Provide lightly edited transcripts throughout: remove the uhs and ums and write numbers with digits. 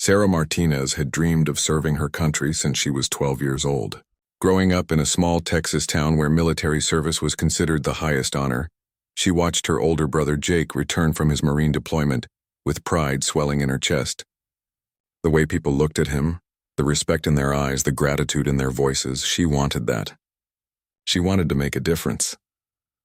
Sarah Martinez had dreamed of serving her country since she was 12 years old. Growing up in a small Texas town where military service was considered the highest honor, she watched her older brother Jake return from his Marine deployment with pride swelling in her chest. The way people looked at him, the respect in their eyes, the gratitude in their voices, she wanted that. She wanted to make a difference.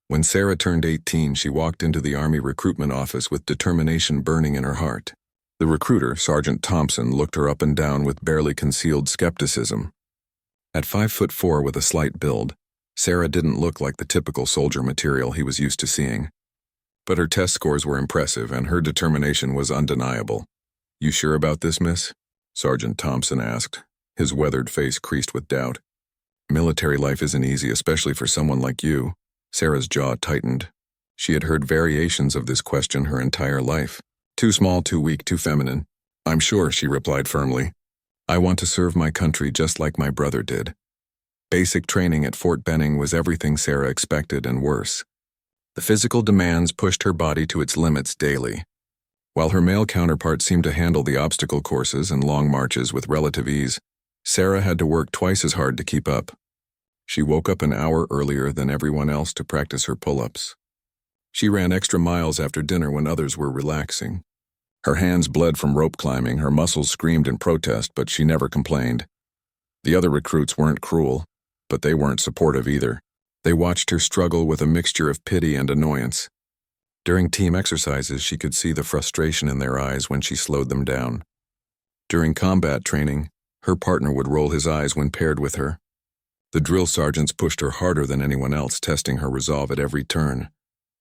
When Sarah turned 18, she walked into the Army recruitment office with determination burning in her heart. The recruiter, Sergeant Thompson, looked her up and down with barely concealed skepticism. At 5'4" with a slight build, Sarah didn't look like the typical soldier material he was used to seeing. But her test scores were impressive and her determination was undeniable. "You sure about this, miss?" Sergeant Thompson asked, his weathered face creased with doubt. "Military life isn't easy, especially for someone like you." Sarah's jaw tightened. She had heard variations of this question her entire life. "Too small, too weak, too feminine." "I'm sure," she replied firmly. "I want to serve my country just like my brother did." Basic training at Fort Benning was everything Sarah expected and worse. The physical demands pushed her body to its limits daily. While her male counterpart seemed to handle the obstacle courses and long marches with relative ease, Sarah had to work twice as hard to keep up. She woke up an hour earlier than everyone else to practice her pull-ups. She ran extra miles after dinner when others were relaxing. Her hands bled from rope climbing, her muscles screamed in protest, but she never complained. The other recruits weren't cruel, but they weren't supportive either. They watched her struggle with a mixture of pity and annoyance. During team exercises, she could see the frustration in their eyes when she slowed them down. During combat training, her partner would roll his eyes when paired with her. The drill sergeants pushed her harder than anyone else, testing her resolve at every turn.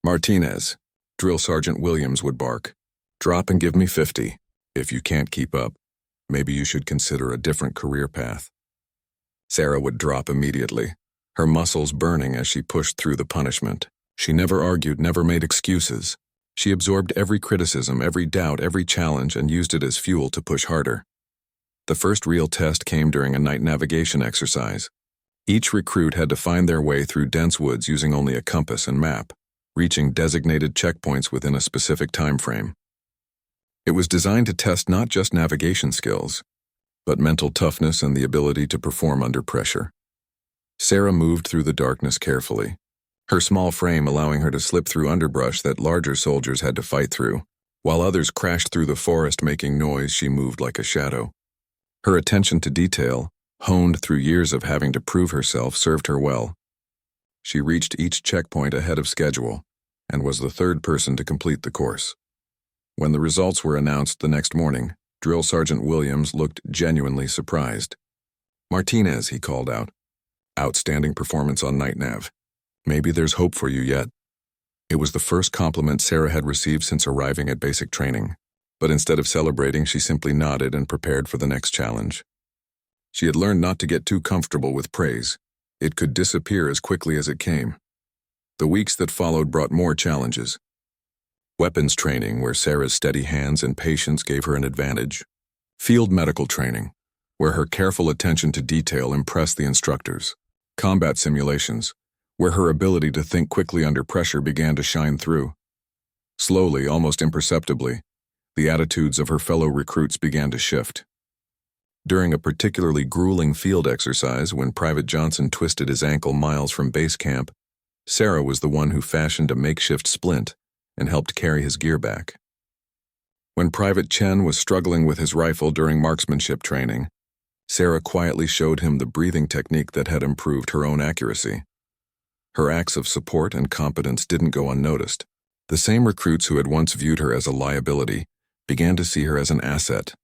"Martinez," Drill Sergeant Williams would bark, "drop and give me 50. If you can't keep up, maybe you should consider a different career path." Sarah would drop immediately, her muscles burning as she pushed through the punishment. She never argued, never made excuses. She absorbed every criticism, every doubt, every challenge, and used it as fuel to push harder. The first real test came during a night navigation exercise. Each recruit had to find their way through dense woods using only a compass and map, reaching designated checkpoints within a specific time frame. It was designed to test not just navigation skills, but mental toughness and the ability to perform under pressure. Sarah moved through the darkness carefully, her small frame allowing her to slip through underbrush that larger soldiers had to fight through. While others crashed through the forest making noise, she moved like a shadow. Her attention to detail, honed through years of having to prove herself, served her well. She reached each checkpoint ahead of schedule and was the third person to complete the course. When the results were announced the next morning, Drill Sergeant Williams looked genuinely surprised. "Martinez," he called out. "Outstanding performance on night nav. Maybe there's hope for you yet." It was the first compliment Sarah had received since arriving at basic training, but instead of celebrating, she simply nodded and prepared for the next challenge. She had learned not to get too comfortable with praise. It could disappear as quickly as it came. The weeks that followed brought more challenges. Weapons training, where Sarah's steady hands and patience gave her an advantage. Field medical training, where her careful attention to detail impressed the instructors. Combat simulations, where her ability to think quickly under pressure began to shine through. Slowly, almost imperceptibly, the attitudes of her fellow recruits began to shift. During a particularly grueling field exercise, when Private Johnson twisted his ankle miles from base camp, Sarah was the one who fashioned a makeshift splint and helped carry his gear back. When Private Chen was struggling with his rifle during marksmanship training, Sarah quietly showed him the breathing technique that had improved her own accuracy. Her acts of support and competence didn't go unnoticed. The same recruits who had once viewed her as a liability began to see her as an asset.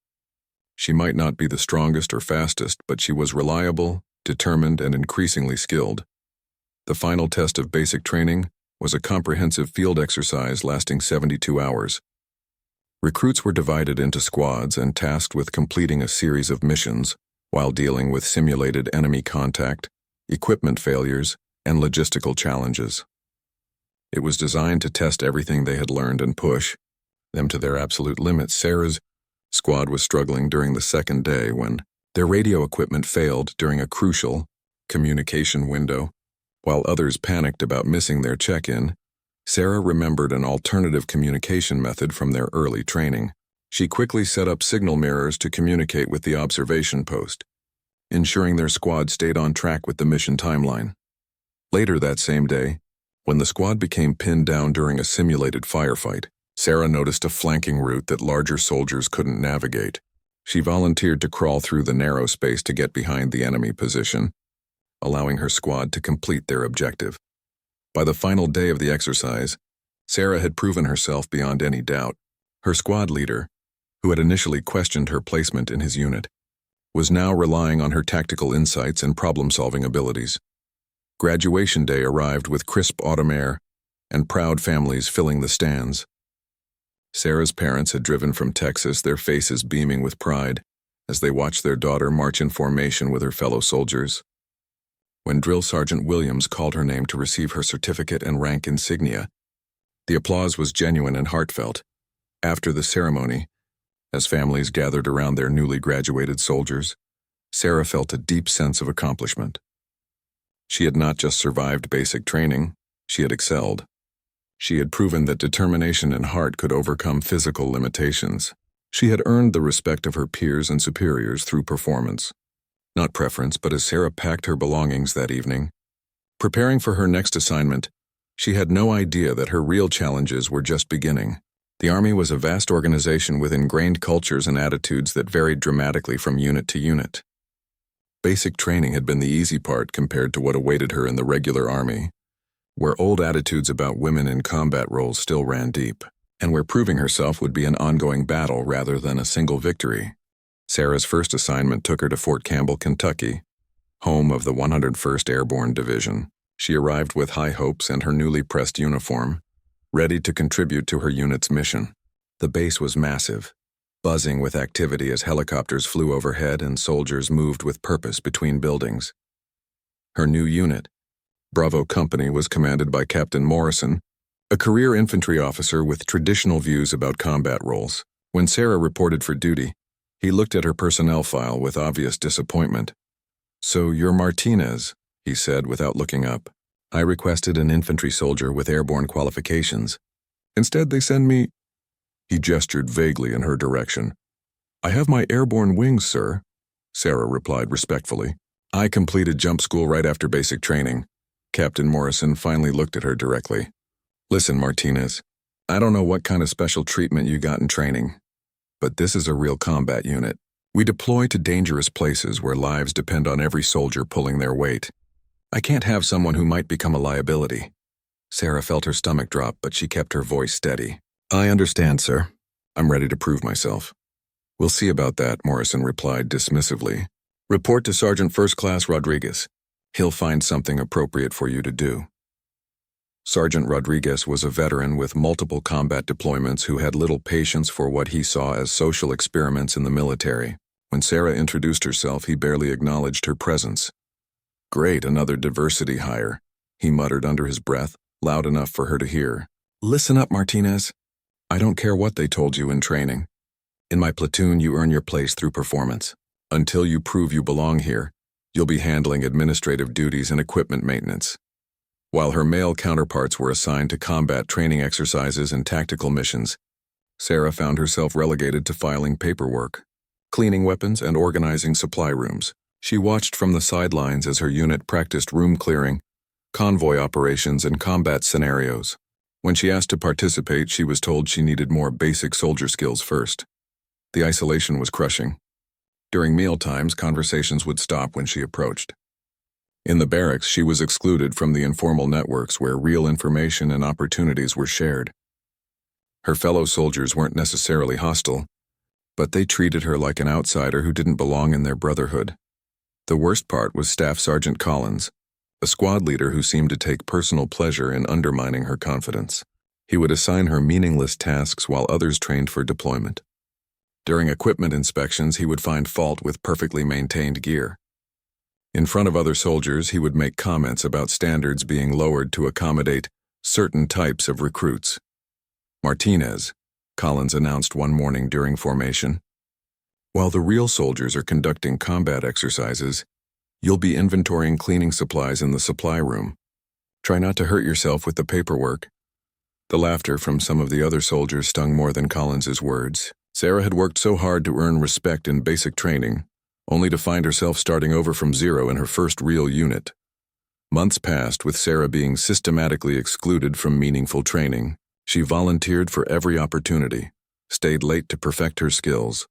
She might not be the strongest or fastest, but she was reliable, determined, and increasingly skilled. The final test of basic training was a comprehensive field exercise lasting 72 hours. Recruits were divided into squads and tasked with completing a series of missions while dealing with simulated enemy contact, equipment failures, and logistical challenges. It was designed to test everything they had learned and push them to their absolute limits. Sarah's squad was struggling during the second day when their radio equipment failed during a crucial communication window. While others panicked about missing their check-in, Sarah remembered an alternative communication method from their early training. She quickly set up signal mirrors to communicate with the observation post, ensuring their squad stayed on track with the mission timeline. Later that same day, when the squad became pinned down during a simulated firefight, Sarah noticed a flanking route that larger soldiers couldn't navigate. She volunteered to crawl through the narrow space to get behind the enemy position, allowing her squad to complete their objective. By the final day of the exercise, Sarah had proven herself beyond any doubt. Her squad leader, who had initially questioned her placement in his unit, was now relying on her tactical insights and problem-solving abilities. Graduation day arrived with crisp autumn air and proud families filling the stands. Sarah's parents had driven from Texas, their faces beaming with pride as they watched their daughter march in formation with her fellow soldiers. When Drill Sergeant Williams called her name to receive her certificate and rank insignia, the applause was genuine and heartfelt. After the ceremony, as families gathered around their newly graduated soldiers, Sarah felt a deep sense of accomplishment. She had not just survived basic training, she had excelled. She had proven that determination and heart could overcome physical limitations. She had earned the respect of her peers and superiors through performance, not preference. But as Sarah packed her belongings that evening, preparing for her next assignment, she had no idea that her real challenges were just beginning. The Army was a vast organization with ingrained cultures and attitudes that varied dramatically from unit to unit. Basic training had been the easy part compared to what awaited her in the regular Army, where old attitudes about women in combat roles still ran deep, and where proving herself would be an ongoing battle rather than a single victory. Sarah's first assignment took her to Fort Campbell, Kentucky, home of the 101st Airborne Division. She arrived with high hopes and her newly pressed uniform, ready to contribute to her unit's mission. The base was massive, buzzing with activity as helicopters flew overhead and soldiers moved with purpose between buildings. Her new unit, Bravo Company, was commanded by Captain Morrison, a career infantry officer with traditional views about combat roles. When Sarah reported for duty, he looked at her personnel file with obvious disappointment. "So you're Martinez," he said without looking up. "I requested an infantry soldier with airborne qualifications. Instead, they send me—" He gestured vaguely in her direction. "I have my airborne wings, sir," Sarah replied respectfully. "I completed jump school right after basic training." Captain Morrison finally looked at her directly. "Listen, Martinez, I don't know what kind of special treatment you got in training, but this is a real combat unit. We deploy to dangerous places where lives depend on every soldier pulling their weight. I can't have someone who might become a liability." Sarah felt her stomach drop, but she kept her voice steady. "I understand, sir. I'm ready to prove myself." "We'll see about that," Morrison replied dismissively. "Report to Sergeant First Class Rodriguez. He'll find something appropriate for you to do." Sergeant Rodriguez was a veteran with multiple combat deployments who had little patience for what he saw as social experiments in the military. When Sarah introduced herself, he barely acknowledged her presence. "Great, another diversity hire," he muttered under his breath, loud enough for her to hear. "Listen up, Martinez. I don't care what they told you in training. In my platoon, you earn your place through performance. Until you prove you belong here, you'll be handling administrative duties and equipment maintenance." While her male counterparts were assigned to combat training exercises and tactical missions, Sarah found herself relegated to filing paperwork, cleaning weapons, and organizing supply rooms. She watched from the sidelines as her unit practiced room clearing, convoy operations, and combat scenarios. When she asked to participate, she was told she needed more basic soldier skills first. The isolation was crushing. During meal times, conversations would stop when she approached. In the barracks, she was excluded from the informal networks where real information and opportunities were shared. Her fellow soldiers weren't necessarily hostile, but they treated her like an outsider who didn't belong in their brotherhood. The worst part was Staff Sergeant Collins, a squad leader who seemed to take personal pleasure in undermining her confidence. He would assign her meaningless tasks while others trained for deployment. During equipment inspections, he would find fault with perfectly maintained gear. In front of other soldiers, he would make comments about standards being lowered to accommodate certain types of recruits. "Martinez," Collins announced one morning during formation, "while the real soldiers are conducting combat exercises, you'll be inventorying cleaning supplies in the supply room. Try not to hurt yourself with the paperwork." The laughter from some of the other soldiers stung more than Collins's words. Sarah had worked so hard to earn respect in basic training, only to find herself starting over from zero in her first real unit. Months passed with Sarah being systematically excluded from meaningful training. She volunteered for every opportunity, stayed late to perfect her skills,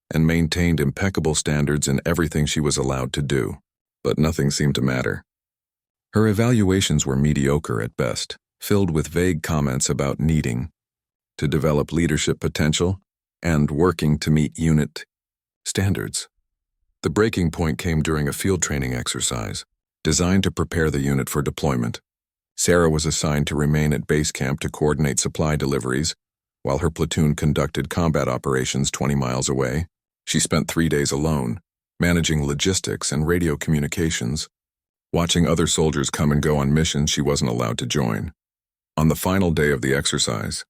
and maintained impeccable standards in everything she was allowed to do. But nothing seemed to matter. Her evaluations were mediocre at best, filled with vague comments about needing to develop leadership potential and working to meet unit standards. The breaking point came during a field training exercise, designed to prepare the unit for deployment. Sarah was assigned to remain at base camp to coordinate supply deliveries, while her platoon conducted combat operations 20 miles away. She spent 3 days alone, managing logistics and radio communications, watching other soldiers come and go on missions she wasn't allowed to join. On the final day of the exercise,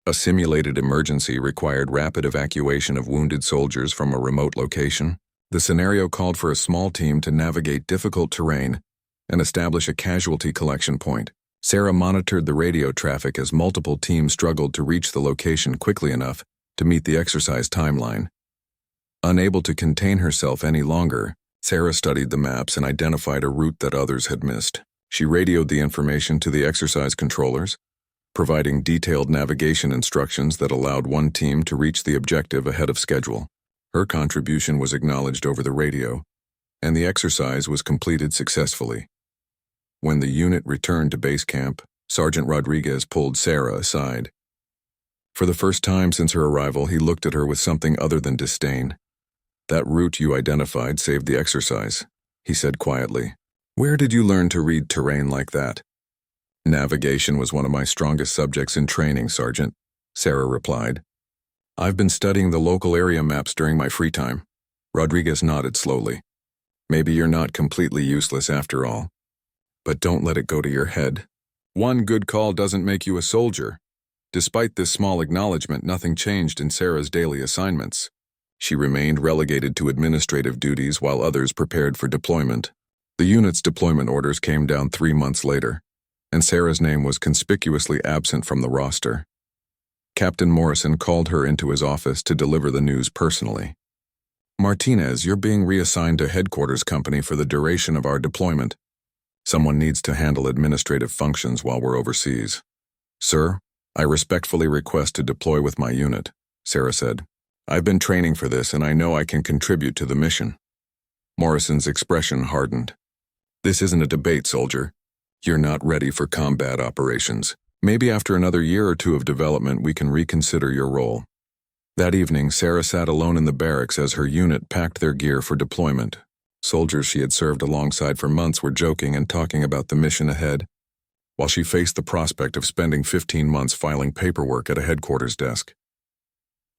a simulated emergency required rapid evacuation of wounded soldiers from a remote location. The scenario called for a small team to navigate difficult terrain and establish a casualty collection point. Sarah monitored the radio traffic as multiple teams struggled to reach the location quickly enough to meet the exercise timeline. Unable to contain herself any longer, Sarah studied the maps and identified a route that others had missed. She radioed the information to the exercise controllers, providing detailed navigation instructions that allowed one team to reach the objective ahead of schedule. Her contribution was acknowledged over the radio, and the exercise was completed successfully. When the unit returned to base camp, Sergeant Rodriguez pulled Sarah aside. For the first time since her arrival, he looked at her with something other than disdain. "That route you identified saved the exercise," he said quietly. "Where did you learn to read terrain like that?" "Navigation was one of my strongest subjects in training, Sergeant," Sarah replied. "I've been studying the local area maps during my free time." Rodriguez nodded slowly. "Maybe you're not completely useless after all. But don't let it go to your head. One good call doesn't make you a soldier." Despite this small acknowledgement, nothing changed in Sarah's daily assignments. She remained relegated to administrative duties while others prepared for deployment. The unit's deployment orders came down 3 months later, and Sarah's name was conspicuously absent from the roster. Captain Morrison called her into his office to deliver the news personally. "Martinez, you're being reassigned to headquarters company for the duration of our deployment. Someone needs to handle administrative functions while we're overseas." "Sir, I respectfully request to deploy with my unit," Sarah said. "I've been training for this and I know I can contribute to the mission." Morrison's expression hardened. "This isn't a debate, soldier. You're not ready for combat operations. Maybe after another year or 2 of development we can reconsider your role." That evening, Sarah sat alone in the barracks as her unit packed their gear for deployment. Soldiers she had served alongside for months were joking and talking about the mission ahead, while she faced the prospect of spending 15 months filing paperwork at a headquarters desk.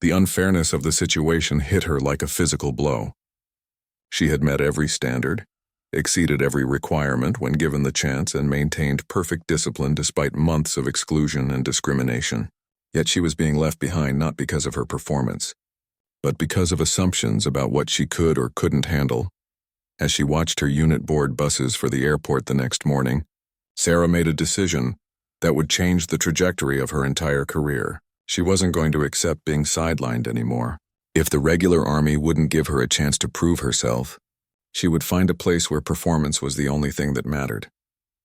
The unfairness of the situation hit her like a physical blow. She had met every standard, exceeded every requirement when given the chance, and maintained perfect discipline despite months of exclusion and discrimination. Yet she was being left behind not because of her performance, but because of assumptions about what she could or couldn't handle. As she watched her unit board buses for the airport the next morning, Sarah made a decision that would change the trajectory of her entire career. She wasn't going to accept being sidelined anymore. If the regular army wouldn't give her a chance to prove herself, she would find a place where performance was the only thing that mattered.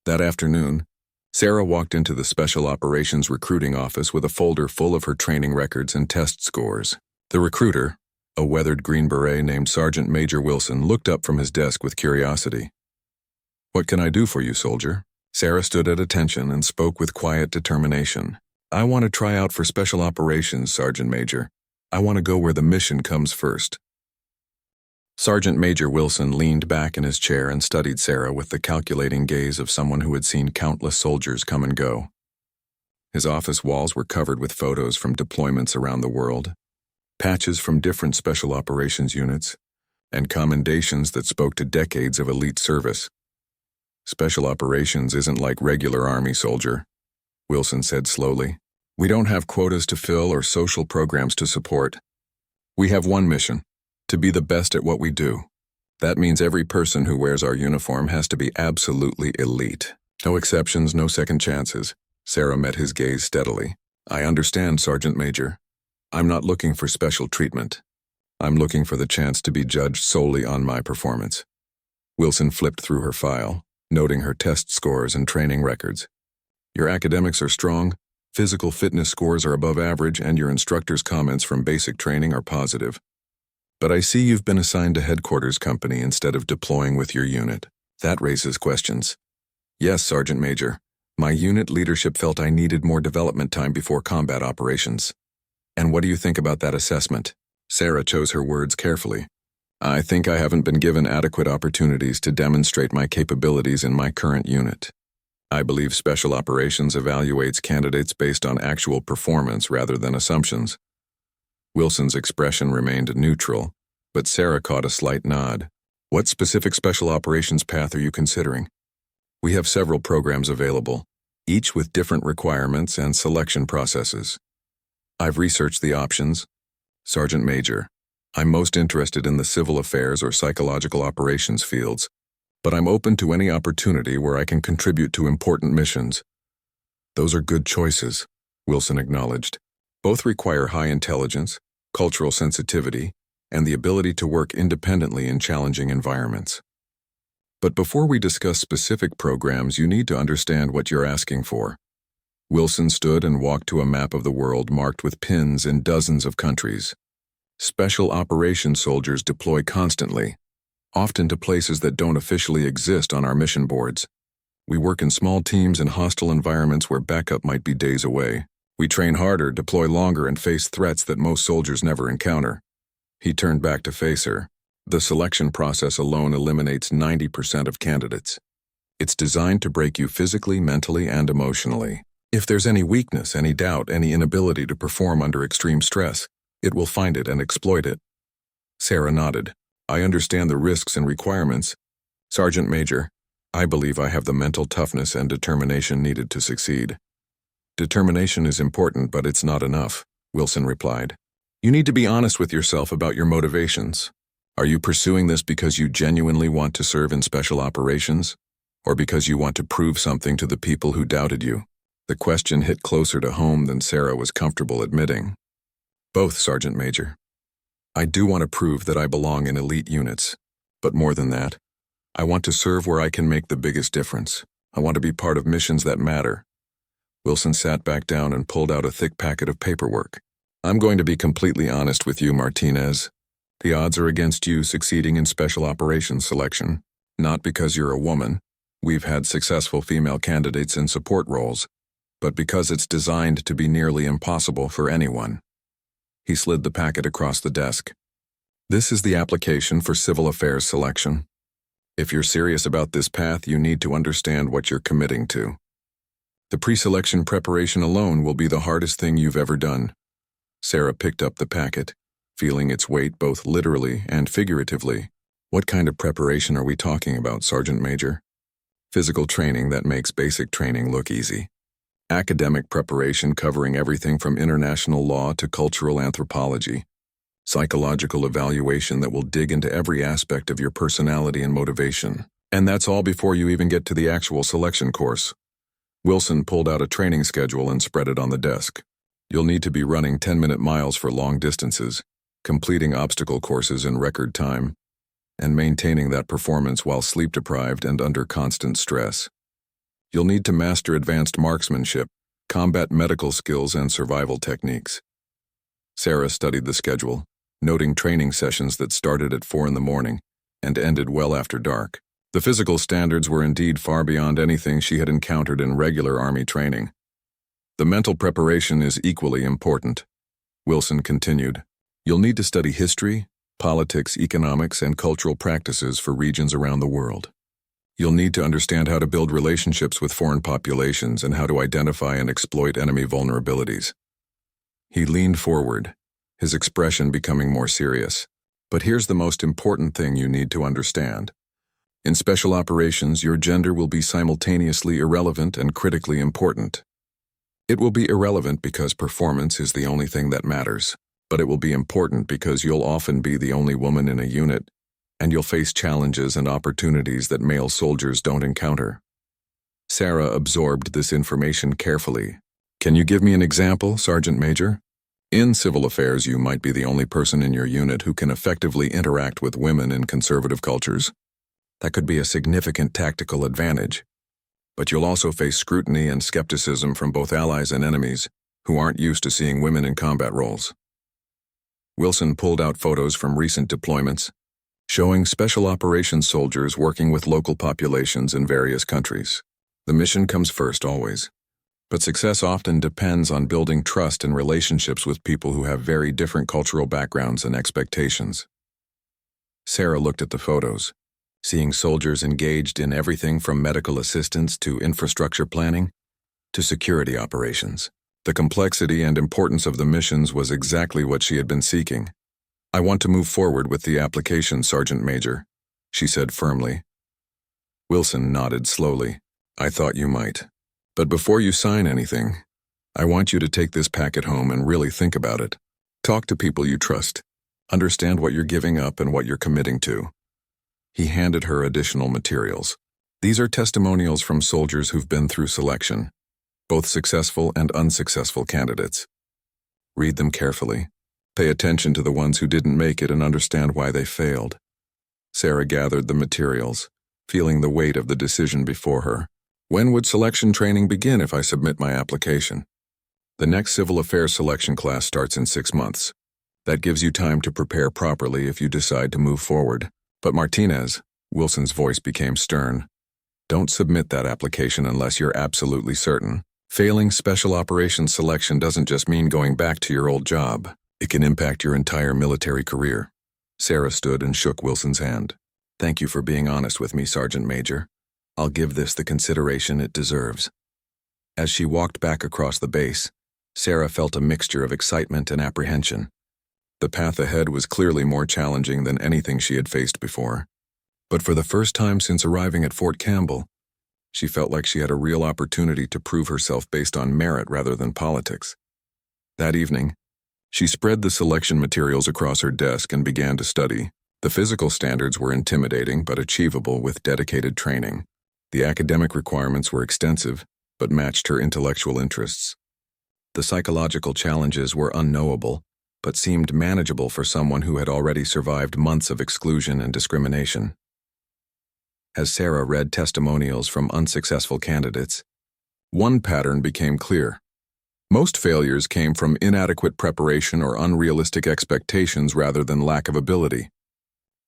That afternoon, Sarah walked into the Special Operations Recruiting Office with a folder full of her training records and test scores. The recruiter, a weathered Green Beret named Sergeant Major Wilson, looked up from his desk with curiosity. "What can I do for you, soldier?" Sarah stood at attention and spoke with quiet determination. "I want to try out for Special Operations, Sergeant Major. I want to go where the mission comes first." Sergeant Major Wilson leaned back in his chair and studied Sarah with the calculating gaze of someone who had seen countless soldiers come and go. His office walls were covered with photos from deployments around the world, patches from different Special Operations units, and commendations that spoke to decades of elite service. "Special Operations isn't like regular Army, soldier," Wilson said slowly. "We don't have quotas to fill or social programs to support. We have one mission: to be the best at what we do. That means every person who wears our uniform has to be absolutely elite. No exceptions, no second chances." Sarah met his gaze steadily. "I understand, Sergeant Major. I'm not looking for special treatment. I'm looking for the chance to be judged solely on my performance. Wilson flipped through her file, noting her test scores and training records. Your academics are strong, physical fitness scores are above average, and your instructor's comments from basic training are positive. But I see you've been assigned to headquarters company instead of deploying with your unit. That raises questions. Yes, Sergeant Major. My unit leadership felt I needed more development time before combat operations. And what do you think about that assessment? Sarah chose her words carefully. I think I haven't been given adequate opportunities to demonstrate my capabilities in my current unit. I believe Special Operations evaluates candidates based on actual performance rather than assumptions. Wilson's expression remained neutral, but Sarah caught a slight nod. What specific Special Operations path are you considering? We have several programs available, each with different requirements and selection processes. I've researched the options. Sergeant Major, I'm most interested in the civil affairs or psychological operations fields, but I'm open to any opportunity where I can contribute to important missions. Those are good choices, Wilson acknowledged. Both require high intelligence, cultural sensitivity, and the ability to work independently in challenging environments. But before we discuss specific programs, you need to understand what you're asking for. Wilson stood and walked to a map of the world marked with pins in dozens of countries. Special operations soldiers deploy constantly, often to places that don't officially exist on our mission boards. We work in small teams in hostile environments where backup might be days away. We train harder, deploy longer, and face threats that most soldiers never encounter. He turned back to face her. The selection process alone eliminates 90% of candidates. It's designed to break you physically, mentally, and emotionally. If there's any weakness, any doubt, any inability to perform under extreme stress, it will find it and exploit it. Sarah nodded. I understand the risks and requirements. Sergeant Major, I believe I have the mental toughness and determination needed to succeed. Determination is important, but it's not enough, Wilson replied. You need to be honest with yourself about your motivations. Are you pursuing this because you genuinely want to serve in special operations, or because you want to prove something to the people who doubted you? The question hit closer to home than Sarah was comfortable admitting. Both, Sergeant Major. I do want to prove that I belong in elite units, but more than that, I want to serve where I can make the biggest difference. I want to be part of missions that matter. Wilson sat back down and pulled out a thick packet of paperwork. I'm going to be completely honest with you, Martinez. The odds are against you succeeding in special operations selection, not because you're a woman. We've had successful female candidates in support roles, but because it's designed to be nearly impossible for anyone. He slid the packet across the desk. This is the application for civil affairs selection. If you're serious about this path, you need to understand what you're committing to. The pre-selection preparation alone will be the hardest thing you've ever done. Sarah picked up the packet, feeling its weight both literally and figuratively. What kind of preparation are we talking about, Sergeant Major? Physical training that makes basic training look easy. Academic preparation covering everything from international law to cultural anthropology. Psychological evaluation that will dig into every aspect of your personality and motivation. And that's all before you even get to the actual selection course. Wilson pulled out a training schedule and spread it on the desk. You'll need to be running 10-minute miles for long distances, completing obstacle courses in record time, and maintaining that performance while sleep-deprived and under constant stress. You'll need to master advanced marksmanship, combat medical skills, and survival techniques. Sarah studied the schedule, noting training sessions that started at 4 in the morning and ended well after dark. The physical standards were indeed far beyond anything she had encountered in regular Army training. The mental preparation is equally important. Wilson continued. You'll need to study history, politics, economics, and cultural practices for regions around the world. You'll need to understand how to build relationships with foreign populations and how to identify and exploit enemy vulnerabilities. He leaned forward, his expression becoming more serious. But here's the most important thing you need to understand. In special operations, your gender will be simultaneously irrelevant and critically important. It will be irrelevant because performance is the only thing that matters, but it will be important because you'll often be the only woman in a unit, and you'll face challenges and opportunities that male soldiers don't encounter. Sarah absorbed this information carefully. Can you give me an example, Sergeant Major? In civil affairs, you might be the only person in your unit who can effectively interact with women in conservative cultures. That could be a significant tactical advantage. But you'll also face scrutiny and skepticism from both allies and enemies who aren't used to seeing women in combat roles. Wilson pulled out photos from recent deployments, showing special operations soldiers working with local populations in various countries. The mission comes first always, but success often depends on building trust and relationships with people who have very different cultural backgrounds and expectations. Sarah looked at the photos, seeing soldiers engaged in everything from medical assistance to infrastructure planning to security operations. The complexity and importance of the missions was exactly what she had been seeking. "I want to move forward with the application, Sergeant Major," she said firmly. Wilson nodded slowly. "I thought you might. But before you sign anything, I want you to take this packet home and really think about it. Talk to people you trust. Understand what you're giving up and what you're committing to." He handed her additional materials. These are testimonials from soldiers who've been through selection, both successful and unsuccessful candidates. Read them carefully. Pay attention to the ones who didn't make it and understand why they failed. Sarah gathered the materials, feeling the weight of the decision before her. "When would selection training begin if I submit my application?" "The next civil affairs selection class starts in 6 months. That gives you time to prepare properly if you decide to move forward. But Martinez," Wilson's voice became stern, "don't submit that application unless you're absolutely certain. Failing special operations selection doesn't just mean going back to your old job. It can impact your entire military career." Sarah stood and shook Wilson's hand. "Thank you for being honest with me, Sergeant Major. I'll give this the consideration it deserves." As she walked back across the base, Sarah felt a mixture of excitement and apprehension. The path ahead was clearly more challenging than anything she had faced before. But for the first time since arriving at Fort Campbell, she felt like she had a real opportunity to prove herself based on merit rather than politics. That evening, she spread the selection materials across her desk and began to study. The physical standards were intimidating but achievable with dedicated training. The academic requirements were extensive, but matched her intellectual interests. The psychological challenges were unknowable, but seemed manageable for someone who had already survived months of exclusion and discrimination. As Sarah read testimonials from unsuccessful candidates, one pattern became clear. Most failures came from inadequate preparation or unrealistic expectations rather than lack of ability.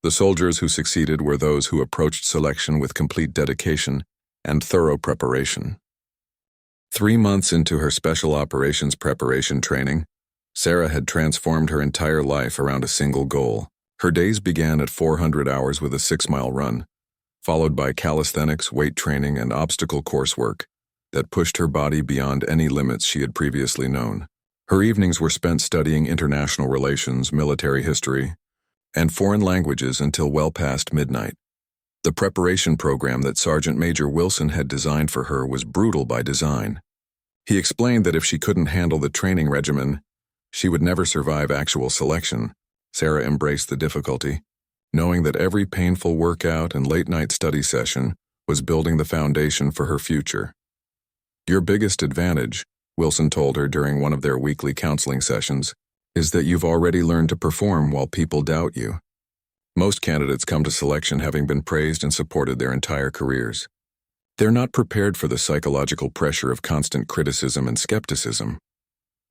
The soldiers who succeeded were those who approached selection with complete dedication and thorough preparation. 3 months into her special operations preparation training, Sarah had transformed her entire life around a single goal. Her days began at 400 hours with a 6-mile run, followed by calisthenics, weight training, and obstacle coursework that pushed her body beyond any limits she had previously known. Her evenings were spent studying international relations, military history, and foreign languages until well past midnight. The preparation program that Sergeant Major Wilson had designed for her was brutal by design. He explained that if she couldn't handle the training regimen, she would never survive actual selection. Sarah embraced the difficulty, knowing that every painful workout and late-night study session was building the foundation for her future. "Your biggest advantage," Wilson told her during one of their weekly counseling sessions, "is that you've already learned to perform while people doubt you." Most candidates come to selection having been praised and supported their entire careers. They're not prepared for the psychological pressure of constant criticism and skepticism.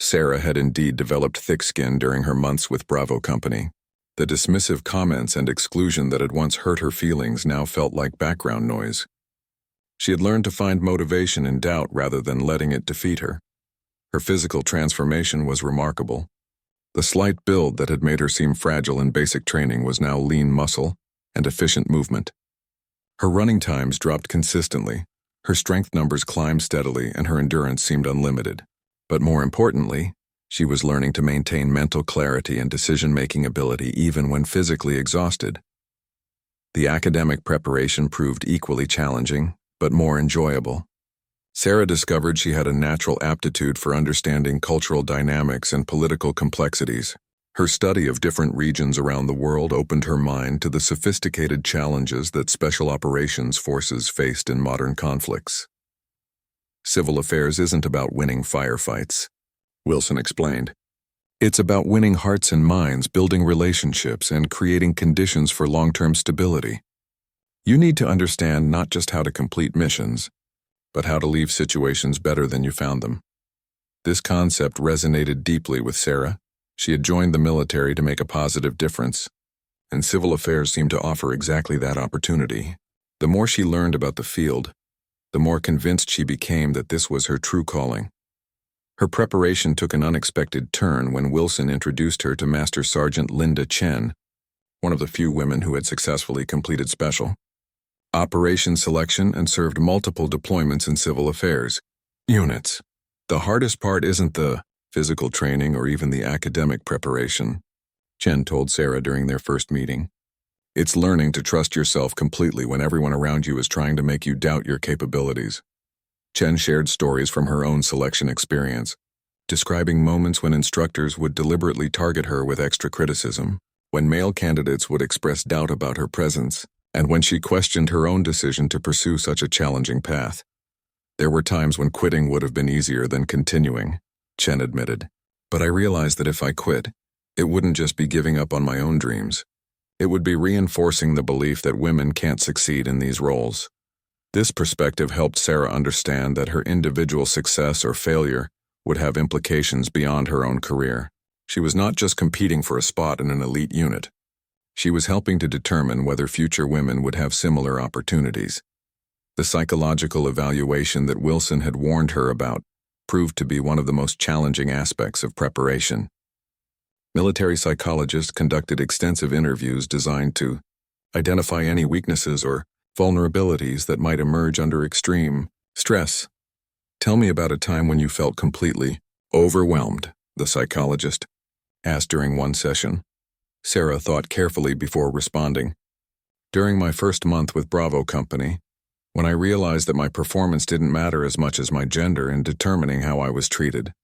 Sarah had indeed developed thick skin during her months with Bravo Company. The dismissive comments and exclusion that had once hurt her feelings now felt like background noise. She had learned to find motivation in doubt rather than letting it defeat her. Her physical transformation was remarkable. The slight build that had made her seem fragile in basic training was now lean muscle and efficient movement. Her running times dropped consistently, her strength numbers climbed steadily, and her endurance seemed unlimited. But more importantly, she was learning to maintain mental clarity and decision-making ability even when physically exhausted. The academic preparation proved equally challenging, but more enjoyable. Sarah discovered she had a natural aptitude for understanding cultural dynamics and political complexities. Her study of different regions around the world opened her mind to the sophisticated challenges that special operations forces faced in modern conflicts. "Civil affairs isn't about winning firefights," Wilson explained. It's about winning hearts and minds, building relationships, and creating conditions for long-term stability. You need to understand not just how to complete missions, but how to leave situations better than you found them. This concept resonated deeply with Sarah. She had joined the military to make a positive difference, and civil affairs seemed to offer exactly that opportunity. The more she learned about the field, the more convinced she became that this was her true calling. Her preparation took an unexpected turn when Wilson introduced her to Master Sergeant Linda Chen, one of the few women who had successfully completed special operations selection and served multiple deployments in civil affairs units. The hardest part isn't the physical training or even the academic preparation, Chen told Sarah during their first meeting. It's learning to trust yourself completely when everyone around you is trying to make you doubt your capabilities. Chen shared stories from her own selection experience, describing moments when instructors would deliberately target her with extra criticism, when male candidates would express doubt about her presence, and when she questioned her own decision to pursue such a challenging path. There were times when quitting would have been easier than continuing, Chen admitted. But I realized that if I quit, it wouldn't just be giving up on my own dreams. It would be reinforcing the belief that women can't succeed in these roles. This perspective helped Sarah understand that her individual success or failure would have implications beyond her own career. She was not just competing for a spot in an elite unit. She was helping to determine whether future women would have similar opportunities. The psychological evaluation that Wilson had warned her about proved to be one of the most challenging aspects of preparation. Military psychologists conducted extensive interviews designed to identify any weaknesses or vulnerabilities that might emerge under extreme stress. Tell me about a time when you felt completely overwhelmed, the psychologist asked during one session. Sarah thought carefully before responding. During my first month with Bravo Company, when I realized that my performance didn't matter as much as my gender in determining how I was treated.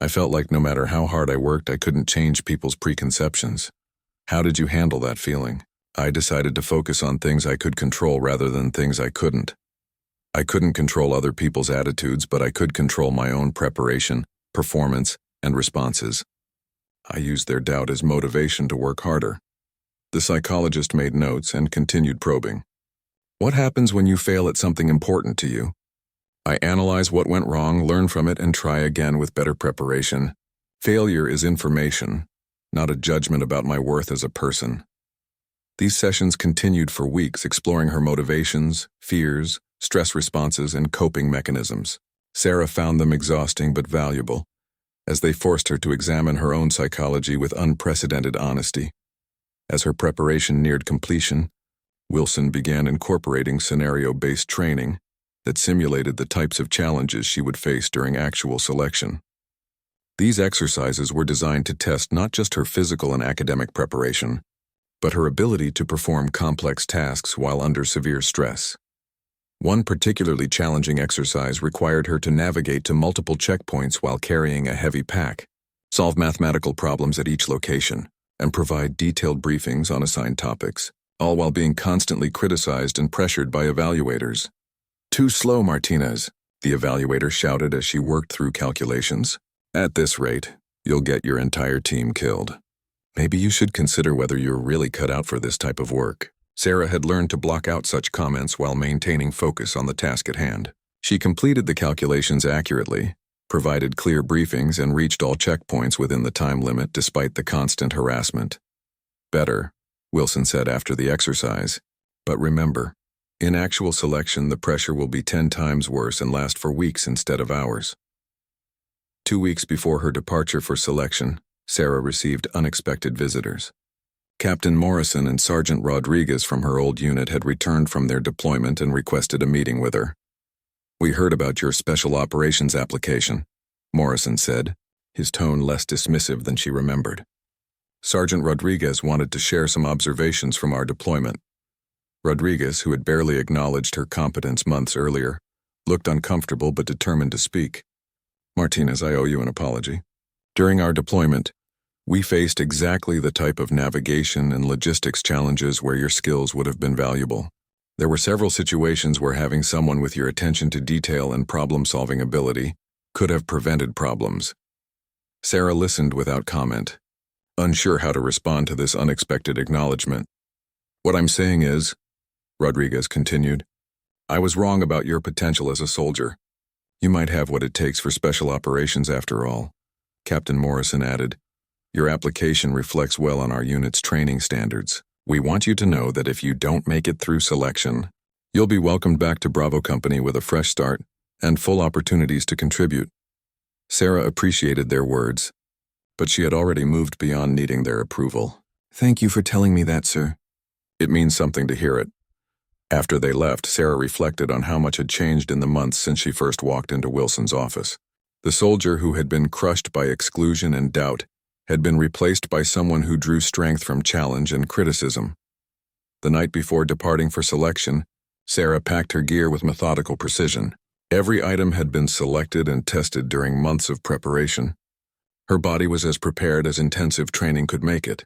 I felt like no matter how hard I worked, I couldn't change people's preconceptions. How did you handle that feeling? I decided to focus on things I could control rather than things I couldn't. I couldn't control other people's attitudes, but I could control my own preparation, performance, and responses. I used their doubt as motivation to work harder. The psychologist made notes and continued probing. What happens when you fail at something important to you? I analyze what went wrong, learn from it, and try again with better preparation. Failure is information, not a judgment about my worth as a person. These sessions continued for weeks, exploring her motivations, fears, stress responses, and coping mechanisms. Sarah found them exhausting but valuable, as they forced her to examine her own psychology with unprecedented honesty. As her preparation neared completion, Wilson began incorporating scenario-based training that simulated the types of challenges she would face during actual selection. These exercises were designed to test not just her physical and academic preparation, but her ability to perform complex tasks while under severe stress. One particularly challenging exercise required her to navigate to multiple checkpoints while carrying a heavy pack, solve mathematical problems at each location, and provide detailed briefings on assigned topics, all while being constantly criticized and pressured by evaluators. "Too slow, Martinez," the evaluator shouted as she worked through calculations. "At this rate, you'll get your entire team killed. Maybe you should consider whether you're really cut out for this type of work." Sarah had learned to block out such comments while maintaining focus on the task at hand. She completed the calculations accurately, provided clear briefings, and reached all checkpoints within the time limit despite the constant harassment. "Better," Wilson said after the exercise. "But remember, in actual selection, the pressure will be 10 times worse and last for weeks instead of hours." 2 weeks before her departure for selection, Sarah received unexpected visitors. Captain Morrison and Sergeant Rodriguez from her old unit had returned from their deployment and requested a meeting with her. "We heard about your special operations application," Morrison said, his tone less dismissive than she remembered. Sergeant Rodriguez wanted to share some observations from our deployment. Rodriguez, who had barely acknowledged her competence months earlier, looked uncomfortable but determined to speak. "Martinez, I owe you an apology. During our deployment, we faced exactly the type of navigation and logistics challenges where your skills would have been valuable. There were several situations where having someone with your attention to detail and problem-solving ability could have prevented problems. Sarah listened without comment, unsure how to respond to this unexpected acknowledgement. "What I'm saying is," Rodriguez continued, "I was wrong about your potential as a soldier. You might have what it takes for special operations after all." Captain Morrison added, "Your application reflects well on our unit's training standards. We want you to know that if you don't make it through selection, you'll be welcomed back to Bravo Company with a fresh start and full opportunities to contribute." Sarah appreciated their words, but she had already moved beyond needing their approval. "Thank you for telling me that, sir." "It means something to hear it." After they left, Sarah reflected on how much had changed in the months since she first walked into Wilson's office. The soldier who had been crushed by exclusion and doubt had been replaced by someone who drew strength from challenge and criticism. The night before departing for selection, Sarah packed her gear with methodical precision. Every item had been selected and tested during months of preparation. Her body was as prepared as intensive training could make it.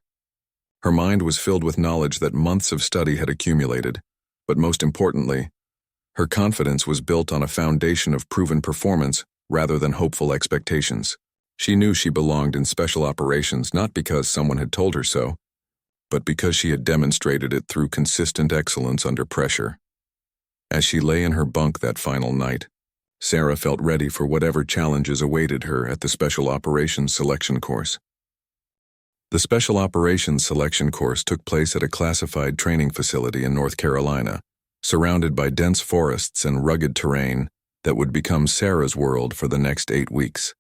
Her mind was filled with knowledge that months of study had accumulated, but most importantly, her confidence was built on a foundation of proven performance rather than hopeful expectations. She knew she belonged in special operations not because someone had told her so, but because she had demonstrated it through consistent excellence under pressure. As she lay in her bunk that final night, Sarah felt ready for whatever challenges awaited her at the Special Operations Selection Course. The Special Operations Selection Course took place at a classified training facility in North Carolina, surrounded by dense forests and rugged terrain that would become Sarah's world for the next 8 weeks.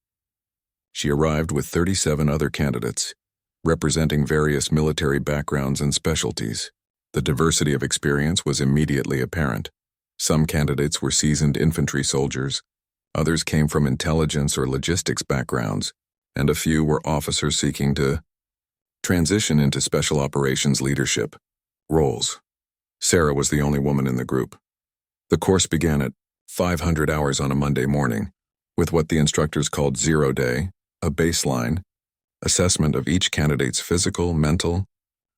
She arrived with 37 other candidates, representing various military backgrounds and specialties. The diversity of experience was immediately apparent. Some candidates were seasoned infantry soldiers, others came from intelligence or logistics backgrounds, and a few were officers seeking to transition into special operations leadership roles. Sarah was the only woman in the group. The course began at 500 hours on a Monday morning, with what the instructors called 0 day, a baseline assessment of each candidate's physical, mental,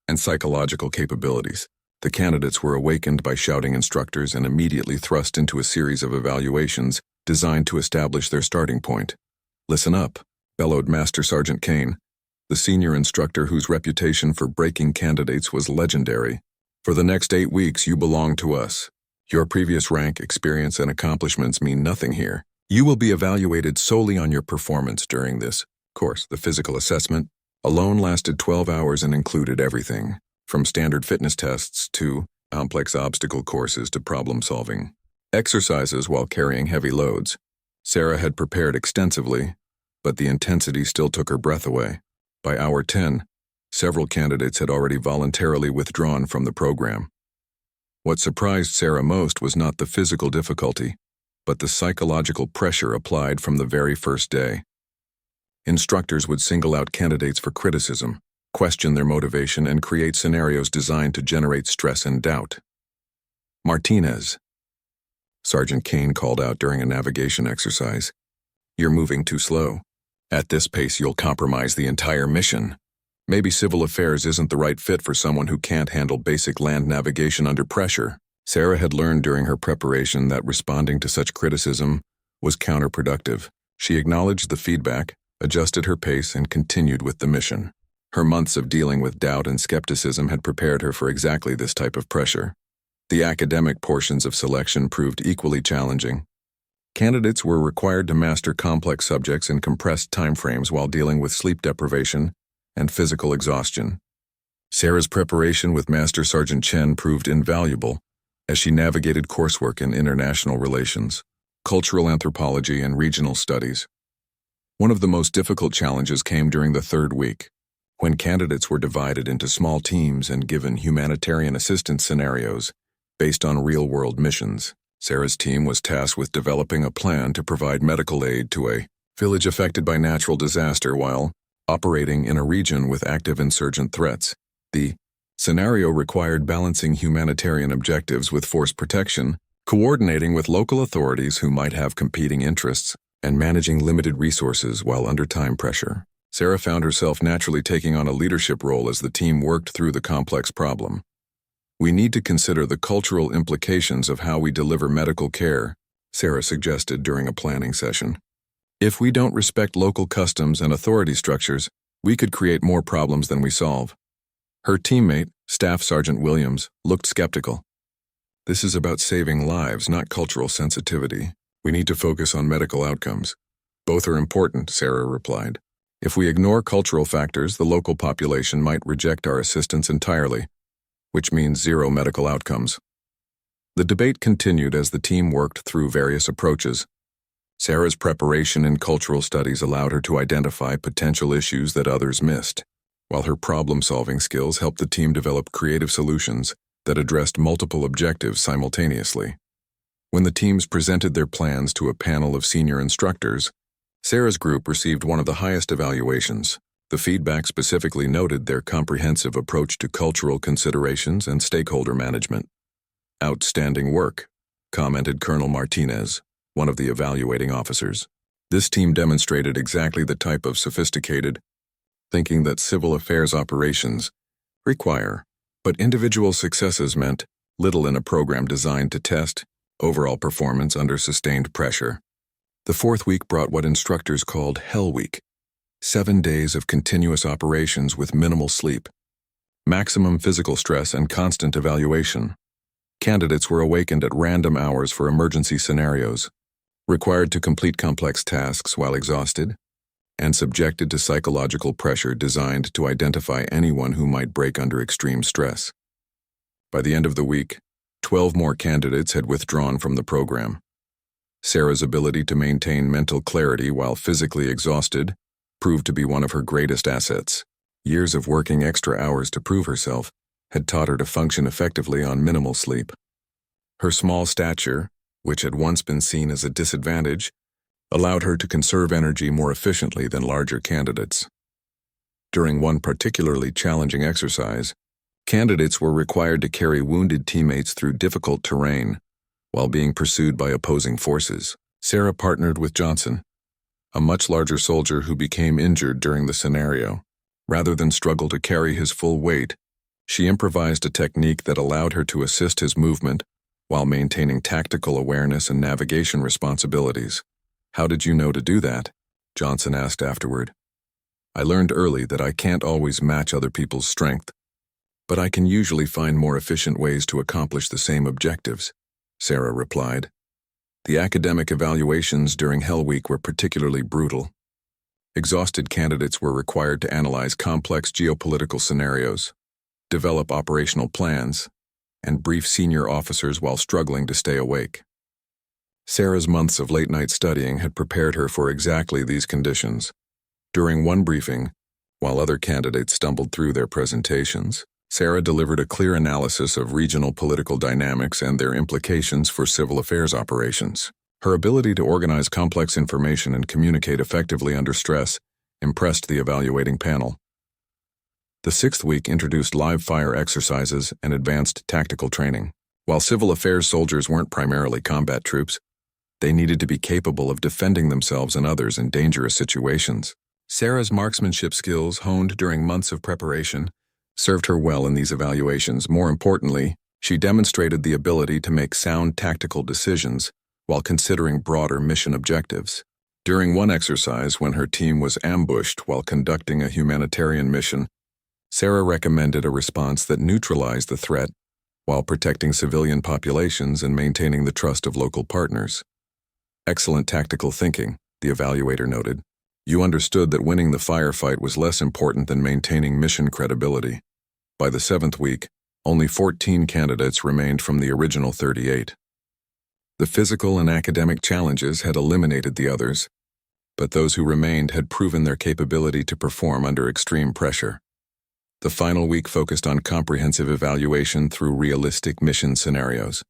and psychological capabilities. The candidates were awakened by shouting instructors and immediately thrust into a series of evaluations designed to establish their starting point. "Listen up," bellowed Master Sergeant Kane, the senior instructor whose reputation for breaking candidates was legendary. "For the next 8 weeks, you belong to us. Your previous rank, experience, and accomplishments mean nothing here. You will be evaluated solely on your performance during this course." The physical assessment alone lasted 12 hours and included everything from standard fitness tests to complex obstacle courses to problem-solving exercises while carrying heavy loads. Sarah had prepared extensively, but the intensity still took her breath away. By hour 10, several candidates had already voluntarily withdrawn from the program. What surprised Sarah most was not the physical difficulty, but the psychological pressure applied from the very first day. Instructors would single out candidates for criticism, question their motivation, and create scenarios designed to generate stress and doubt. "Martinez," Sergeant Kane called out during a navigation exercise, "you're moving too slow. At this pace, you'll compromise the entire mission. Maybe civil affairs isn't the right fit for someone who can't handle basic land navigation under pressure." Sarah had learned during her preparation that responding to such criticism was counterproductive. She acknowledged the feedback, adjusted her pace, and continued with the mission. Her months of dealing with doubt and skepticism had prepared her for exactly this type of pressure. The academic portions of selection proved equally challenging. Candidates were required to master complex subjects in compressed timeframes while dealing with sleep deprivation and physical exhaustion. Sarah's preparation with Master Sergeant Chen proved invaluable as she navigated coursework in international relations, cultural anthropology, and regional studies. One of the most difficult challenges came during the 3rd week, when candidates were divided into small teams and given humanitarian assistance scenarios based on real-world missions. Sarah's team was tasked with developing a plan to provide medical aid to a village affected by natural disaster while operating in a region with active insurgent threats. The scenario required balancing humanitarian objectives with force protection, coordinating with local authorities who might have competing interests, and managing limited resources while under time pressure. Sarah found herself naturally taking on a leadership role as the team worked through the complex problem. "We need to consider the cultural implications of how we deliver medical care," Sarah suggested during a planning session. If we don't respect local customs and authority structures, we could create more problems than we solve. Her teammate, Staff Sergeant Williams, looked skeptical. This is about saving lives, not cultural sensitivity. We need to focus on medical outcomes. Both are important, Sarah replied. If we ignore cultural factors, the local population might reject our assistance entirely, which means zero medical outcomes. The debate continued as the team worked through various approaches. Sarah's preparation in cultural studies allowed her to identify potential issues that others missed, while her problem-solving skills helped the team develop creative solutions that addressed multiple objectives simultaneously. When the teams presented their plans to a panel of senior instructors, Sarah's group received one of the highest evaluations. The feedback specifically noted their comprehensive approach to cultural considerations and stakeholder management. "Outstanding work," commented Colonel Martinez, one of the evaluating officers. This team demonstrated exactly the type of sophisticated thinking that civil affairs operations require, but individual successes meant little in a program designed to test overall performance under sustained pressure. The fourth week brought what instructors called Hell Week, 7 days of continuous operations with minimal sleep, maximum physical stress, and constant evaluation. Candidates were awakened at random hours for emergency scenarios, required to complete complex tasks while exhausted, and subjected to psychological pressure designed to identify anyone who might break under extreme stress. By the end of the week, 12 more candidates had withdrawn from the program. Sarah's ability to maintain mental clarity while physically exhausted proved to be one of her greatest assets. Years of working extra hours to prove herself had taught her to function effectively on minimal sleep. Her small stature, which had once been seen as a disadvantage, allowed her to conserve energy more efficiently than larger candidates. During one particularly challenging exercise, candidates were required to carry wounded teammates through difficult terrain while being pursued by opposing forces. Sarah partnered with Johnson, a much larger soldier who became injured during the scenario. Rather than struggle to carry his full weight, she improvised a technique that allowed her to assist his movement while maintaining tactical awareness and navigation responsibilities. "How did you know to do that?" Johnson asked afterward. "I learned early that I can't always match other people's strength, but I can usually find more efficient ways to accomplish the same objectives," Sarah replied. The academic evaluations during Hell Week were particularly brutal. Exhausted candidates were required to analyze complex geopolitical scenarios, develop operational plans, and brief senior officers while struggling to stay awake. Sarah's months of late-night studying had prepared her for exactly these conditions. During one briefing, while other candidates stumbled through their presentations, Sarah delivered a clear analysis of regional political dynamics and their implications for civil affairs operations. Her ability to organize complex information and communicate effectively under stress impressed the evaluating panel. The sixth week introduced live fire exercises and advanced tactical training. While civil affairs soldiers weren't primarily combat troops, they needed to be capable of defending themselves and others in dangerous situations. Sarah's marksmanship skills, honed during months of preparation, served her well in these evaluations. More importantly, she demonstrated the ability to make sound tactical decisions while considering broader mission objectives. During one exercise, when her team was ambushed while conducting a humanitarian mission, Sarah recommended a response that neutralized the threat while protecting civilian populations and maintaining the trust of local partners. "Excellent tactical thinking," the evaluator noted. "You understood that winning the firefight was less important than maintaining mission credibility." By the 7th week, only 14 candidates remained from the original 38. The physical and academic challenges had eliminated the others, but those who remained had proven their capability to perform under extreme pressure. The final week focused on comprehensive evaluation through realistic mission scenarios.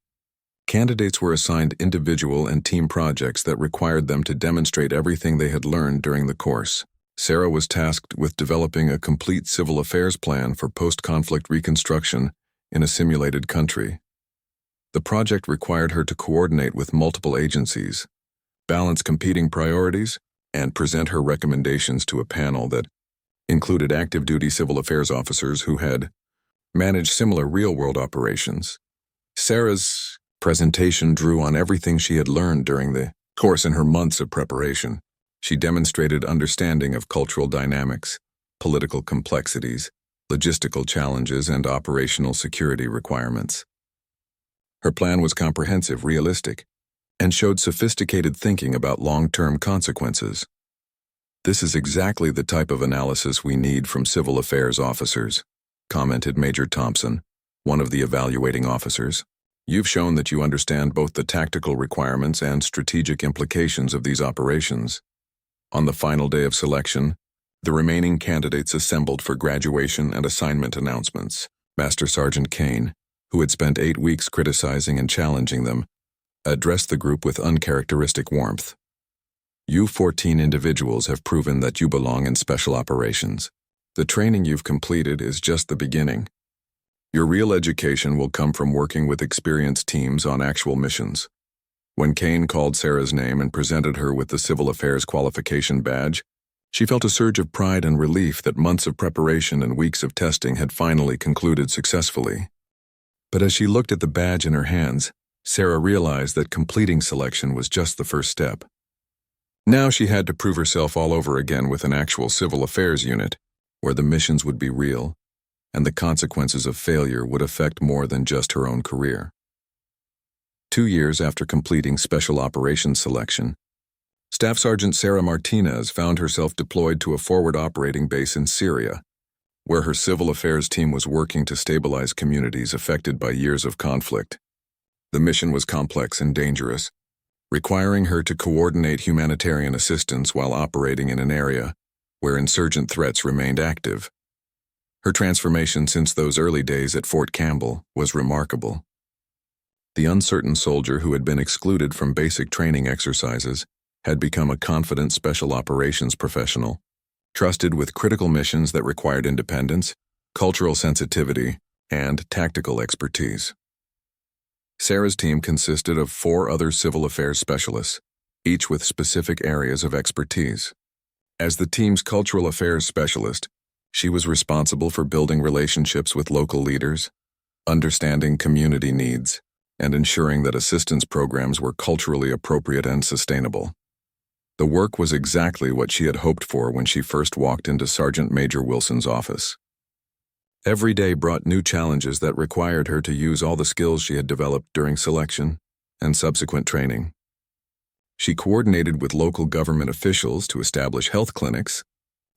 Candidates were assigned individual and team projects that required them to demonstrate everything they had learned during the course. Sarah was tasked with developing a complete civil affairs plan for post-conflict reconstruction in a simulated country. The project required her to coordinate with multiple agencies, balance competing priorities, and present her recommendations to a panel that included active-duty civil affairs officers who had managed similar real-world operations. Sarah's presentation drew on everything she had learned during the course in her months of preparation. She demonstrated understanding of cultural dynamics, political complexities, logistical challenges, and operational security requirements. Her plan was comprehensive, realistic, and showed sophisticated thinking about long-term consequences. "This is exactly the type of analysis we need from civil affairs officers," commented Major Thompson, one of the evaluating officers. "You've shown that you understand both the tactical requirements and strategic implications of these operations." On the final day of selection, the remaining candidates assembled for graduation and assignment announcements. Master Sergeant Kane, who had spent 8 weeks criticizing and challenging them, addressed the group with uncharacteristic warmth. "You 14 individuals have proven that you belong in special operations. The training you've completed is just the beginning. Your real education will come from working with experienced teams on actual missions." When Kane called Sarah's name and presented her with the Civil Affairs Qualification Badge, she felt a surge of pride and relief that months of preparation and weeks of testing had finally concluded successfully. But as she looked at the badge in her hands, Sarah realized that completing selection was just the first step. Now she had to prove herself all over again with an actual civil affairs unit, where the missions would be real, and the consequences of failure would affect more than just her own career. 2 years after completing special operations selection, Staff Sergeant Sarah Martinez found herself deployed to a forward operating base in Syria, where her civil affairs team was working to stabilize communities affected by years of conflict. The mission was complex and dangerous, requiring her to coordinate humanitarian assistance while operating in an area where insurgent threats remained active. Her transformation since those early days at Fort Campbell was remarkable. The uncertain soldier who had been excluded from basic training exercises had become a confident special operations professional, trusted with critical missions that required independence, cultural sensitivity, and tactical expertise. Sarah's team consisted of 4 other civil affairs specialists, each with specific areas of expertise. As the team's cultural affairs specialist, she was responsible for building relationships with local leaders, understanding community needs, and ensuring that assistance programs were culturally appropriate and sustainable. The work was exactly what she had hoped for when she first walked into Sergeant Major Wilson's office. Every day brought new challenges that required her to use all the skills she had developed during selection and subsequent training. She coordinated with local government officials to establish health clinics,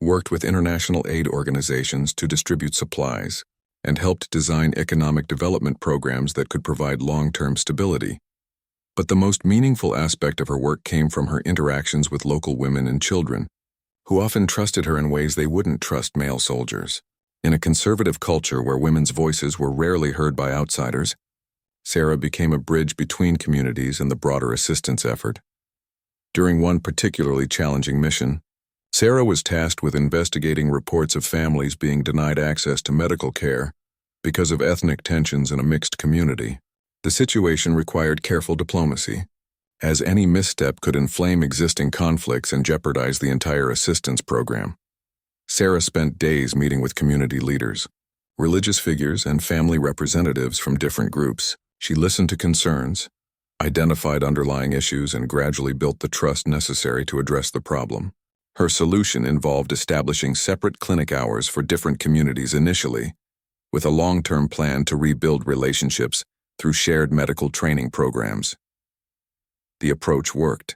worked with international aid organizations to distribute supplies, and helped design economic development programs that could provide long-term stability. But the most meaningful aspect of her work came from her interactions with local women and children, who often trusted her in ways they wouldn't trust male soldiers. In a conservative culture where women's voices were rarely heard by outsiders, Sarah became a bridge between communities and the broader assistance effort. During one particularly challenging mission, Sarah was tasked with investigating reports of families being denied access to medical care because of ethnic tensions in a mixed community. The situation required careful diplomacy, as any misstep could inflame existing conflicts and jeopardize the entire assistance program. Sarah spent days meeting with community leaders, religious figures, and family representatives from different groups. She listened to concerns, identified underlying issues, and gradually built the trust necessary to address the problem. Her solution involved establishing separate clinic hours for different communities initially, with a long-term plan to rebuild relationships through shared medical training programs. The approach worked.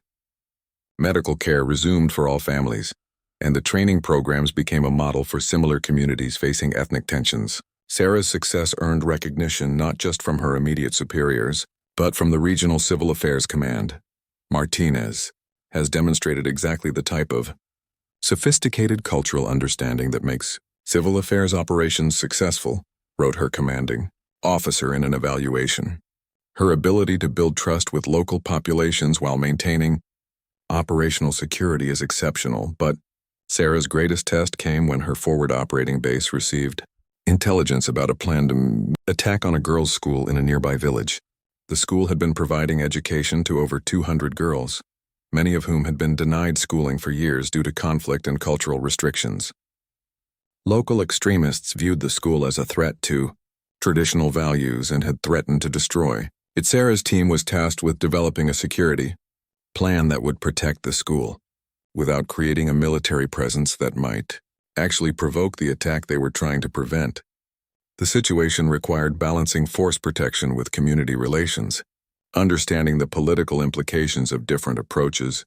Medical care resumed for all families, and the training programs became a model for similar communities facing ethnic tensions. Sarah's success earned recognition not just from her immediate superiors, but from the Regional Civil Affairs Command. Martinez has demonstrated exactly the type of sophisticated cultural understanding that makes civil affairs operations successful, wrote her commanding officer in an evaluation. Her ability to build trust with local populations while maintaining operational security is exceptional, but Sarah's greatest test came when her forward operating base received intelligence about a planned attack on a girls' school in a nearby village. The school had been providing education to over 200 girls, many of whom had been denied schooling for years due to conflict and cultural restrictions. Local extremists viewed the school as a threat to traditional values and had threatened to destroy it. Sarah's team was tasked with developing a security plan that would protect the school. without creating a military presence that might actually provoke the attack they were trying to prevent. The situation required balancing force protection with community relations, understanding the political implications of different approaches,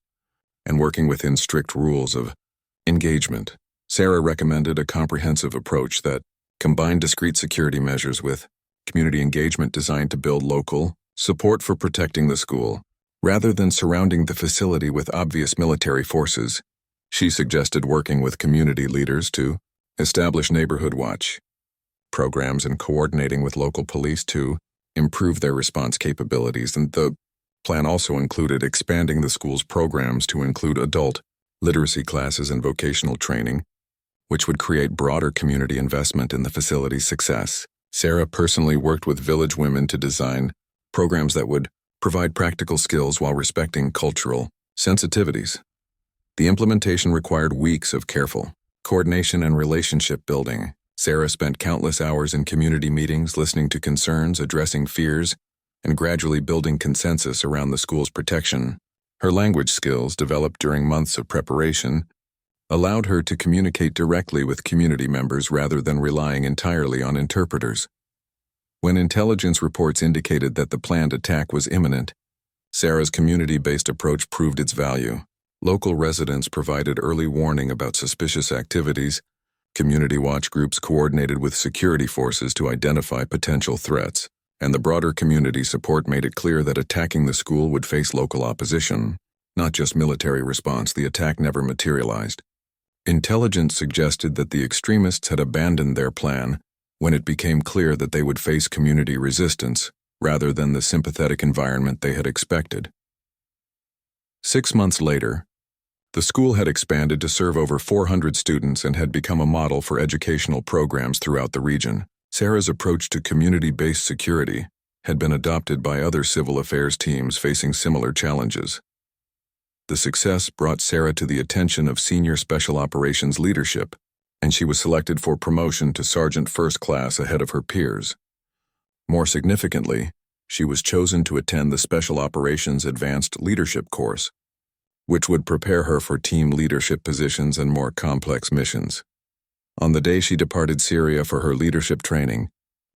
and working within strict rules of engagement. Sarah recommended a comprehensive approach that combined discrete security measures with community engagement designed to build local support for protecting the school. Rather than surrounding the facility with obvious military forces, she suggested working with community leaders to establish neighborhood watch programs and coordinating with local police to improve their response capabilities, and the plan also included expanding the school's programs to include adult literacy classes and vocational training, which would create broader community investment in the facility's success. Sarah personally worked with village women to design programs that would provide practical skills while respecting cultural sensitivities. The implementation required weeks of careful coordination and relationship building. Sarah spent countless hours in community meetings listening to concerns, addressing fears, and gradually building consensus around the school's protection. Her language skills, developed during months of preparation, allowed her to communicate directly with community members rather than relying entirely on interpreters. When intelligence reports indicated that the planned attack was imminent, Sarah's community-based approach proved its value. Local residents provided early warning about suspicious activities. Community watch groups coordinated with security forces to identify potential threats, and the broader community support made it clear that attacking the school would face local opposition, not just military response. The attack never materialized. Intelligence suggested that the extremists had abandoned their plan when it became clear that they would face community resistance rather than the sympathetic environment they had expected. 6 months later, the school had expanded to serve over 400 students and had become a model for educational programs throughout the region. Sarah's approach to community-based security had been adopted by other civil affairs teams facing similar challenges. The success brought Sarah to the attention of senior special operations leadership, and she was selected for promotion to Sergeant First Class ahead of her peers. More significantly, she was chosen to attend the Special Operations Advanced Leadership course, which would prepare her for team leadership positions and more complex missions. On the day she departed Syria for her leadership training,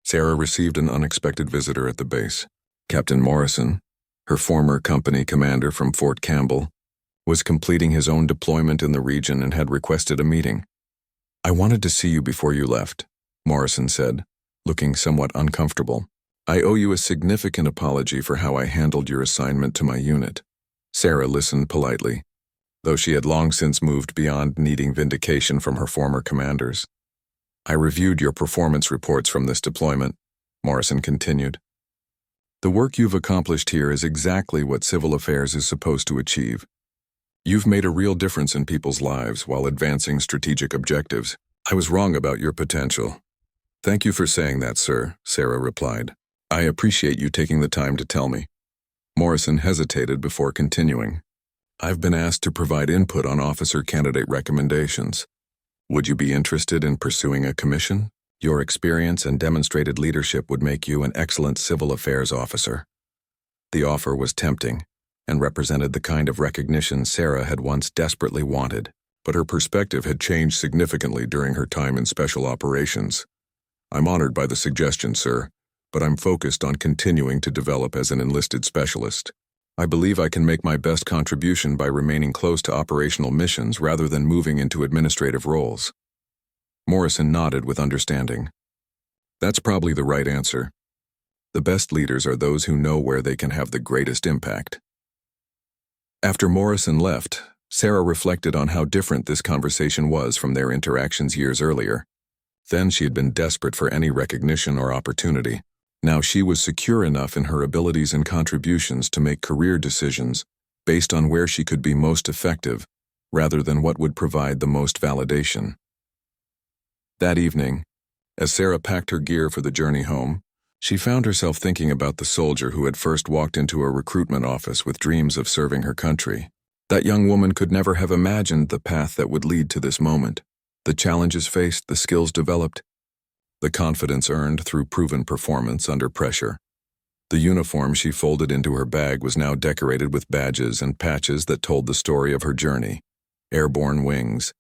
Sarah received an unexpected visitor at the base. Captain Morrison, her former company commander from Fort Campbell, was completing his own deployment in the region and had requested a meeting. "I wanted to see you before you left," Morrison said, looking somewhat uncomfortable. "I owe you a significant apology for how I handled your assignment to my unit." Sarah listened politely, though she had long since moved beyond needing vindication from her former commanders. "I reviewed your performance reports from this deployment," Morrison continued. "The work you've accomplished here is exactly what civil affairs is supposed to achieve. You've made a real difference in people's lives while advancing strategic objectives. I was wrong about your potential." "Thank you for saying that, sir," Sarah replied. "I appreciate you taking the time to tell me." Morrison hesitated before continuing. "I've been asked to provide input on officer candidate recommendations. Would you be interested in pursuing a commission? Your experience and demonstrated leadership would make you an excellent civil affairs officer." The offer was tempting and represented the kind of recognition Sarah had once desperately wanted, but her perspective had changed significantly during her time in special operations. "I'm honored by the suggestion, sir, but I'm focused on continuing to develop as an enlisted specialist. I believe I can make my best contribution by remaining close to operational missions rather than moving into administrative roles." Morrison nodded with understanding. "That's probably the right answer. The best leaders are those who know where they can have the greatest impact." After Morrison left, Sarah reflected on how different this conversation was from their interactions years earlier. Then she had been desperate for any recognition or opportunity. Now she was secure enough in her abilities and contributions to make career decisions based on where she could be most effective, rather than what would provide the most validation. That evening, as Sarah packed her gear for the journey home, she found herself thinking about the soldier who had first walked into a recruitment office with dreams of serving her country. That young woman could never have imagined the path that would lead to this moment, the challenges faced, the skills developed, the confidence earned through proven performance under pressure. The uniform she folded into her bag was now decorated with badges and patches that told the story of her journey. Airborne Wings,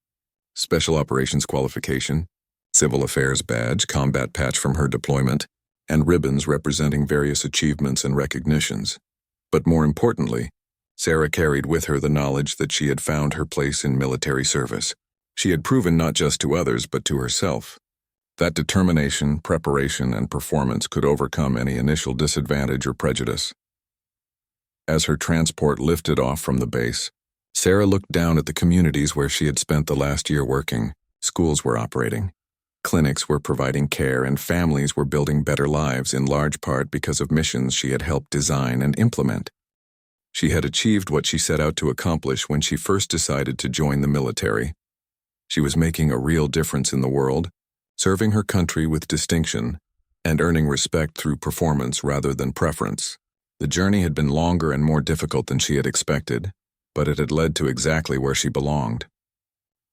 Special Operations Qualification, Civil Affairs Badge, Combat Patch from her deployment, and ribbons representing various achievements and recognitions. But more importantly, Sarah carried with her the knowledge that she had found her place in military service. She had proven not just to others but to herself that determination, preparation, and performance could overcome any initial disadvantage or prejudice. As her transport lifted off from the base, Sarah looked down at the communities where she had spent the last year working. Schools were operating. Clinics were providing care, and families were building better lives, in large part because of missions she had helped design and implement. She had achieved what she set out to accomplish when she first decided to join the military. She was making a real difference in the world, serving her country with distinction, and earning respect through performance rather than preference. The journey had been longer and more difficult than she had expected, but it had led to exactly where she belonged.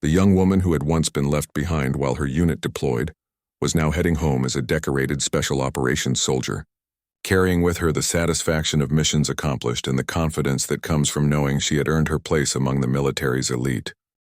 The young woman who had once been left behind while her unit deployed was now heading home as a decorated special operations soldier, carrying with her the satisfaction of missions accomplished and the confidence that comes from knowing she had earned her place among the military's elite.